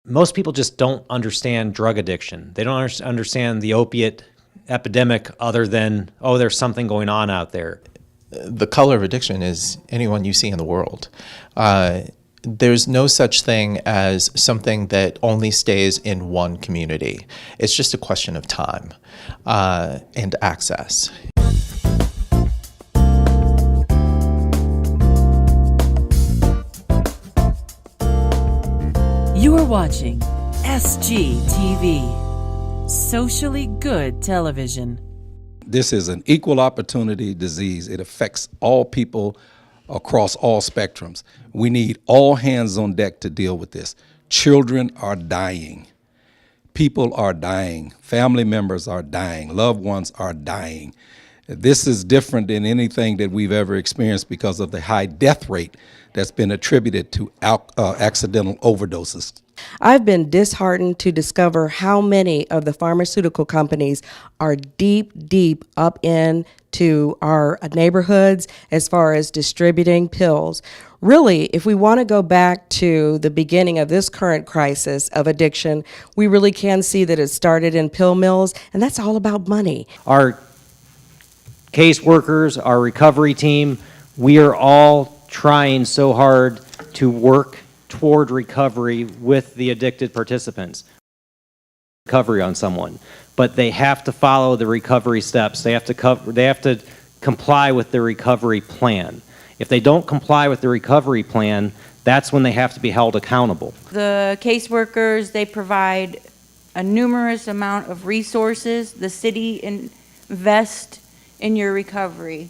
most people just don't understand drug addiction. They don't understand the opiate epidemic other than, oh, there's something going on out there. The color of addiction is anyone you see in the world. There's no such thing as something that only stays in one community. It's just a question of time and access. You are watching SGTV, Socially Good Television. This is an equal opportunity disease. It affects all people across all spectrums. We need all hands on deck to deal with this. Children are dying. People are dying. Family members are dying. Loved ones are dying. This is different than anything that we've ever experienced because of the high death rate that's been attributed to accidental overdoses. I've been disheartened to discover how many of the pharmaceutical companies are deep up into our neighborhoods as far as distributing pills. Really, if we want to go back to the beginning of this current crisis of addiction, we really can see that it started in pill mills, and that's all about money. Our caseworkers, our recovery team, we are all trying so hard to work toward recovery with the addicted participants. Recovery on someone, but they have to follow the recovery steps. They have to comply with the recovery plan. If they don't comply with the recovery plan, that's when they have to be held accountable. The caseworkers, they provide a numerous amount of resources. The city invests in your recovery.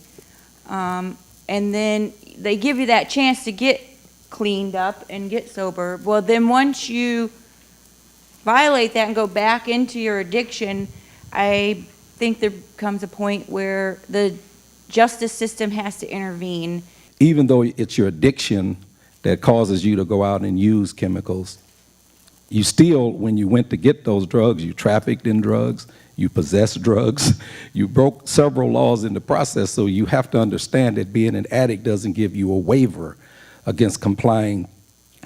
And then they give you that chance to get cleaned up and get sober. Well, then once you violate that and go back into your addiction, I think there comes a point where the justice system has to intervene. Even though it's your addiction that causes you to go out and use chemicals, you still, when you went to get those drugs, you trafficked in drugs, you possessed drugs, you broke several laws in the process, so you have to understand that being an addict doesn't give you a waiver against complying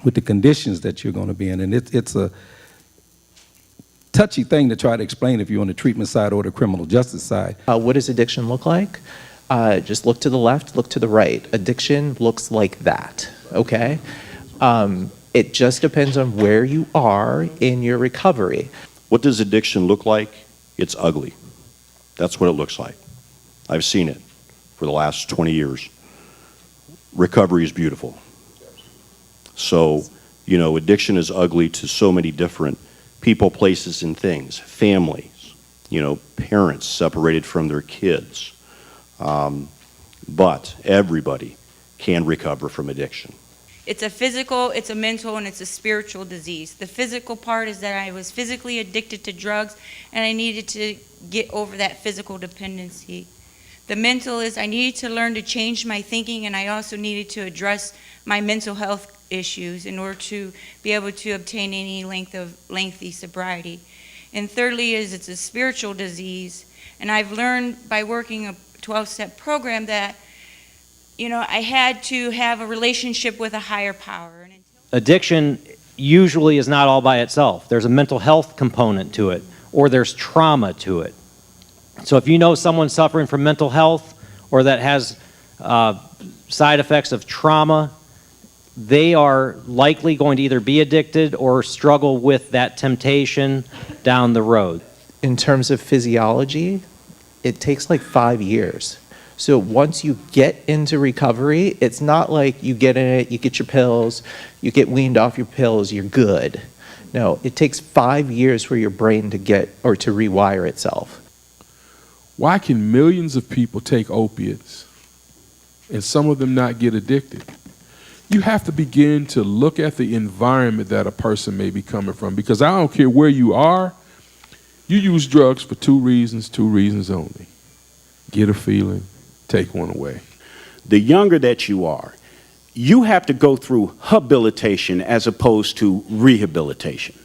with the conditions that you're going to be in. And it's a touchy thing to try to explain if you're on the treatment side or the criminal justice side. What does addiction look like? Just look to the left, look to the right. Addiction looks like that, okay? It just depends on where you are in your recovery. What does addiction look like? It's ugly. That's what it looks like. I've seen it for the last 20 years. Recovery is beautiful. So, you know, addiction is ugly to so many different people, places, and things. Families, you know, parents separated from their kids. But everybody can recover from addiction. It's a physical, it's a mental, and it's a spiritual disease. The physical part is that I was physically addicted to drugs, and I needed to get over that physical dependency. The mental is I needed to learn to change my thinking, and I also needed to address my mental health issues in order to be able to obtain any lengthy sobriety. And thirdly is it's a spiritual disease, and I've learned by working a 12-step program that, you know, I had to have a relationship with a higher power. Addiction usually is not all by itself. There's a mental health component to it, or there's trauma to it. So if you know someone suffering from mental health or that has side effects of trauma, they are likely going to either be addicted or struggle with that temptation down the road. In terms of physiology, it takes like 5 years. So once you get into recovery, it's not like you get in it, you get your pills, you get weaned off your pills, you're good. No, it takes 5 years for your brain to get or to rewire itself. Why can millions of people take opiates and some of them not get addicted? You have to begin to look at the environment that a person may be coming from, because I don't care where you are, you use drugs for two reasons only. Get a feeling, take one away. The younger that you are, you have to go through habilitation as opposed to rehabilitation,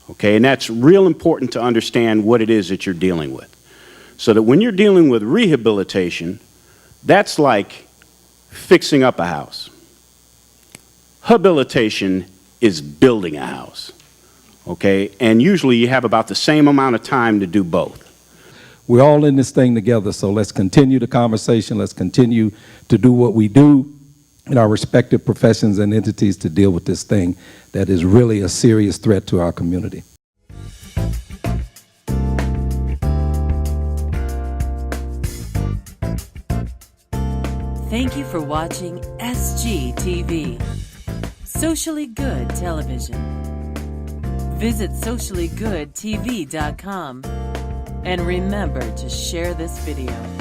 okay? And that's real important to understand what it is that you're dealing with. So that when you're dealing with rehabilitation, that's like fixing up a house. Habilitation is building a house, okay? And usually you have about the same amount of time to do both. We're all in this thing together, so let's continue the conversation. Let's continue to do what we do in our respective professions and entities to deal with this thing that is really a serious threat to our community. Thank you for watching SGTV, Socially Good Television. Visit sociallygoodtv.com and remember to share this video.